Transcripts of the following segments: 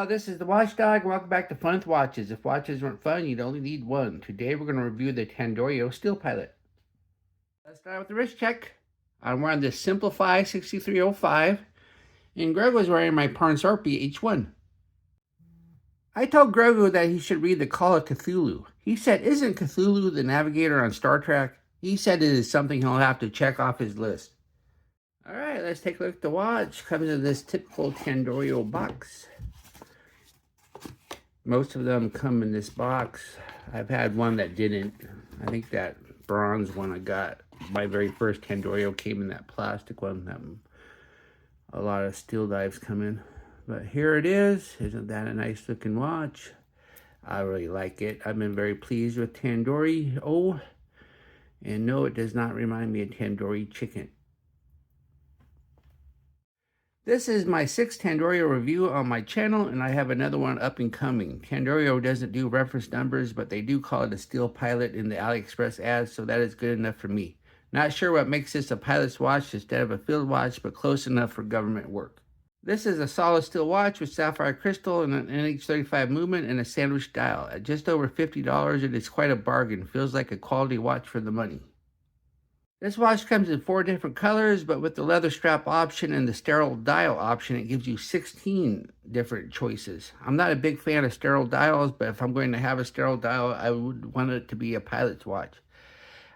Hello, this is the Watchdog. Welcome back to Fun with Watches. If watches weren't fun, you'd only need one. Today we're going to review the Tandorio Steel Pilot. Let's start with the wrist check. I'm wearing the Simplify 6305, and Greg was wearing my Parnsarpy H1. I told Grogu that he should read the Call of Cthulhu. He said, "Isn't Cthulhu the navigator on Star Trek?" He said it is something he'll have to check off his list. Alright, let's take a look at the watch. Comes in this typical Tandorio box. Most of them come in this box. I've had one that didn't. I think that bronze one I got, my very first Tandorio, came in that plastic one that a lot of steel dives come in. But here it is. Isn't that a nice looking watch? I really like it. I've been very pleased with Tandoori. And no, it does not remind me of tandoori chicken. This is my 6th Tandorio review on my channel, and I have another one up and coming. Tandorio doesn't do reference numbers, but they do call it a steel pilot in the AliExpress ads, so that is good enough for me. Not sure what makes this a pilot's watch instead of a field watch, but close enough for government work. This is a solid steel watch with sapphire crystal and an NH35 movement and a sandwich dial. At just over $50, it is quite a bargain. Feels like a quality watch for the money. This watch comes in 4 different colors, but with the leather strap option and the sterile dial option, it gives you 16 different choices. I'm not a big fan of sterile dials, but if I'm going to have a sterile dial, I would want it to be a pilot's watch.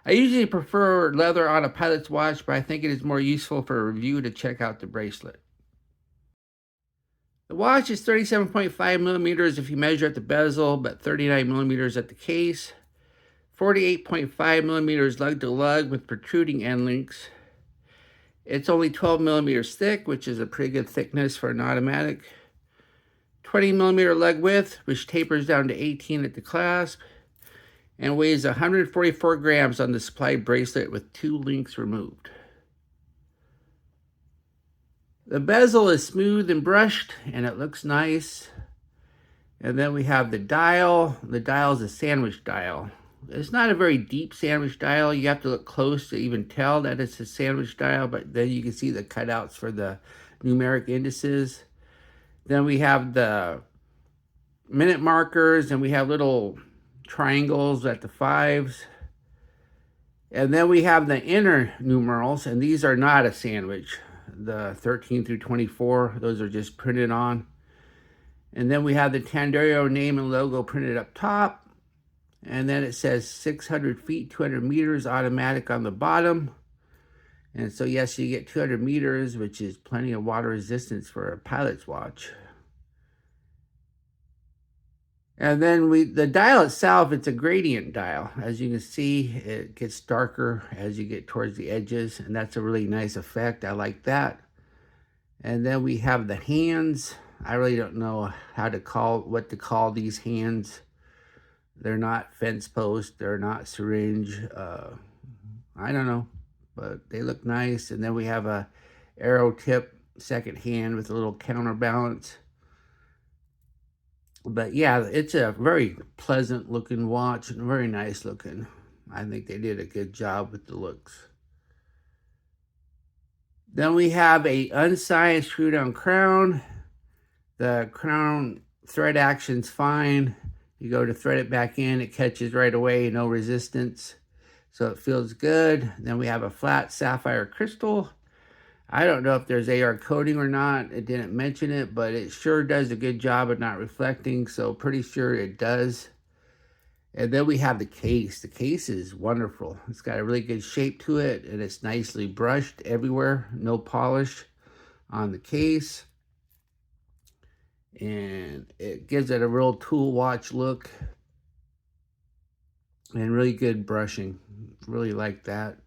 I usually prefer leather on a pilot's watch, but I think it is more useful for a review to check out the bracelet. The watch is 37.5 millimeters if you measure at the bezel, but 39 millimeters at the case. 48.5 millimeters lug to lug with protruding end links. It's only 12 millimeters thick, which is a pretty good thickness for an automatic. 20 millimeter lug width, which tapers down to 18 at the clasp, and weighs 144 grams on the supply bracelet with 2 links removed. The bezel is smooth and brushed, and it looks nice. And then we have the dial. The dial is a sandwich dial. It's not a very deep sandwich dial. You have to look close to even tell that it's a sandwich dial, but then you can see the cutouts for the numeric indices. Then we have the minute markers, and we have little triangles at the 5s. And then we have the inner numerals, and these are not a sandwich. The 13 through 24, those are just printed on. And then we have the Tandorio name and logo printed up top. And then it says 600 feet, 200 meters automatic on the bottom. And so, yes, you get 200 meters, which is plenty of water resistance for a pilot's watch. And then the dial itself, it's a gradient dial. As you can see, it gets darker as you get towards the edges, and that's a really nice effect. I like that. And then we have the hands. I really don't know what to call these hands. They're not fence post, they're not syringe. I don't know, but they look nice. And then we have a arrow tip second hand with a little counterbalance. But yeah, it's a very pleasant looking watch and very nice looking. I think they did a good job with the looks. Then we have a unsigned screw down crown. The crown thread action's fine. You go to thread it back in, it catches right away, no resistance. So it feels good. Then we have a flat sapphire crystal. I don't know if there's AR coating or not. It didn't mention it, but it sure does a good job of not reflecting, so pretty sure it does. And then we have the case. The case is wonderful. It's got a really good shape to it, and it's nicely brushed everywhere. No polish on the case. And it gives it a real tool watch look. And really good brushing. Really like that.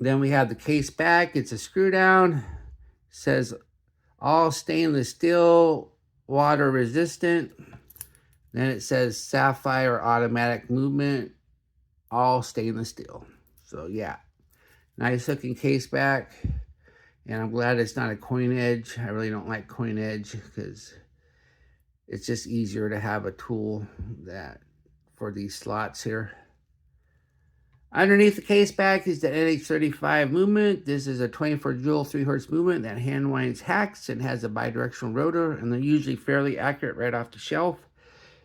Then we have the case back. It's a screw down. It says all stainless steel, water resistant. Then it says sapphire automatic movement, all stainless steel. So yeah, nice looking case back. And I'm glad it's not a coin edge. I really don't like coin edge because it's just easier to have a tool for these slots here. Underneath the case back is the NH35 movement. This is a 24 joule 3 horse movement that hand winds hacks and has a bidirectional rotor, and they're usually fairly accurate right off the shelf.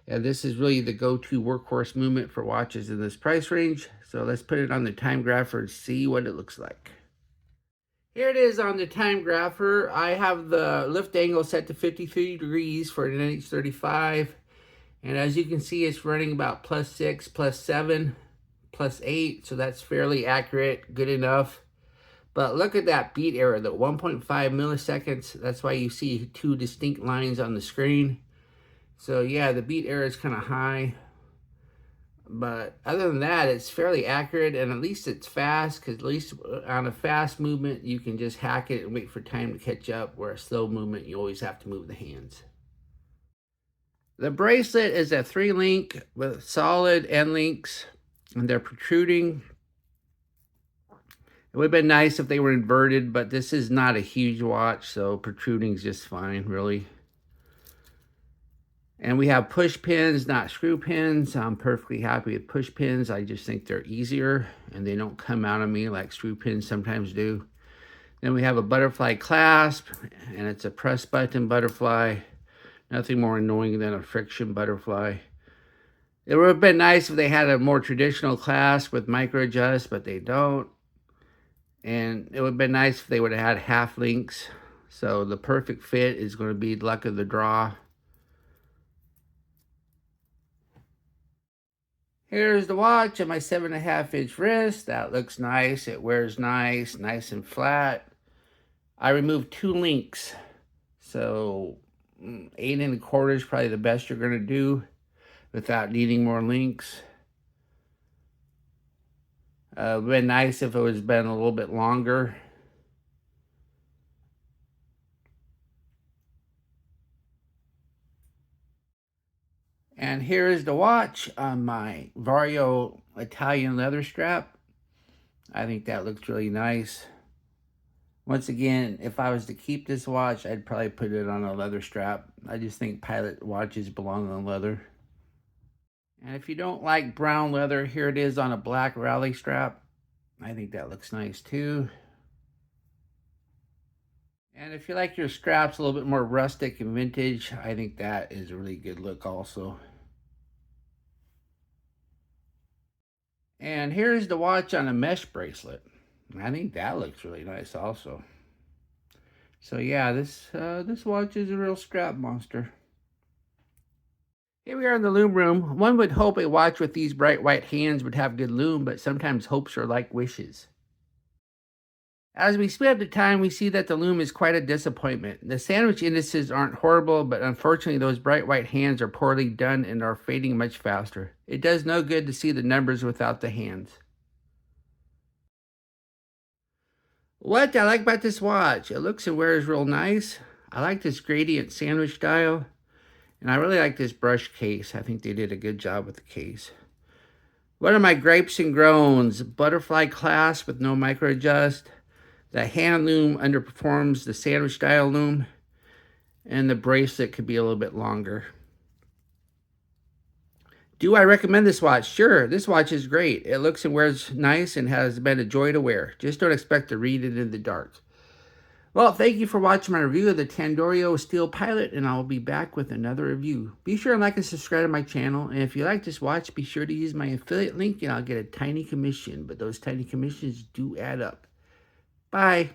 And this is really the go-to workhorse movement for watches in this price range. So let's put it on the time grapher and see what it looks like. Here it is on the time grapher. I have the lift angle set to 53 degrees for an NH35. And as you can see, it's running about +6, +7, +8. So that's fairly accurate, good enough. But look at that beat error, the 1.5 milliseconds. That's why you see two distinct lines on the screen. So yeah, the beat error is kind of high. But other than that, it's fairly accurate, and at least it's fast, because at least on a fast movement, you can just hack it and wait for time to catch up, where a slow movement, you always have to move the hands. The bracelet is a 3-link with solid end links, and they're protruding. It would have been nice if they were inverted, but this is not a huge watch, so protruding is just fine, really. And we have push pins, not screw pins. I'm perfectly happy with push pins. I just think they're easier, and they don't come out on me like screw pins sometimes do. Then we have a butterfly clasp, and it's a press button butterfly. Nothing more annoying than a friction butterfly. It would have been nice if they had a more traditional clasp with micro adjust, but they don't. And it would have been nice if they would have had half links. So the perfect fit is going to be luck of the draw. Here's the watch on my 7.5-inch wrist. That looks nice. It wears nice and flat. I removed 2 links. So 8 1/4 is probably the best you're going to do without needing more links. It would have been nice if it was been a little bit longer. And here is the watch on my Vario Italian leather strap. I think that looks really nice. Once again, if I was to keep this watch, I'd probably put it on a leather strap. I just think pilot watches belong on leather. And if you don't like brown leather, here it is on a black rally strap. I think that looks nice too. And if you like your straps a little bit more rustic and vintage, I think that is a really good look also. And here's the watch on a mesh bracelet. I think that looks really nice also. So yeah, this watch is a real strap monster. Here we are in the lume room. One would hope a watch with these bright white hands would have good lume, but sometimes hopes are like wishes. As we speed up the time, we see that the lume is quite a disappointment. The sandwich indices aren't horrible, but unfortunately those bright white hands are poorly done and are fading much faster. It does no good to see the numbers without the hands. What I like about this watch, it looks and wears real nice. I like this gradient sandwich dial, and I really like this brush case. I think they did a good job with the case. What are my gripes and groans? Butterfly clasp with no micro adjust. The hand lume underperforms the sandwich dial lume, and the bracelet could be a little bit longer. Do I recommend this watch? Sure, this watch is great. It looks and wears nice and has been a joy to wear. Just don't expect to read it in the dark. Well, thank you for watching my review of the Tandorio Steel Pilot, and I'll be back with another review. Be sure and like and subscribe to my channel, and if you like this watch, be sure to use my affiliate link, and I'll get a tiny commission, but those tiny commissions do add up. Bye.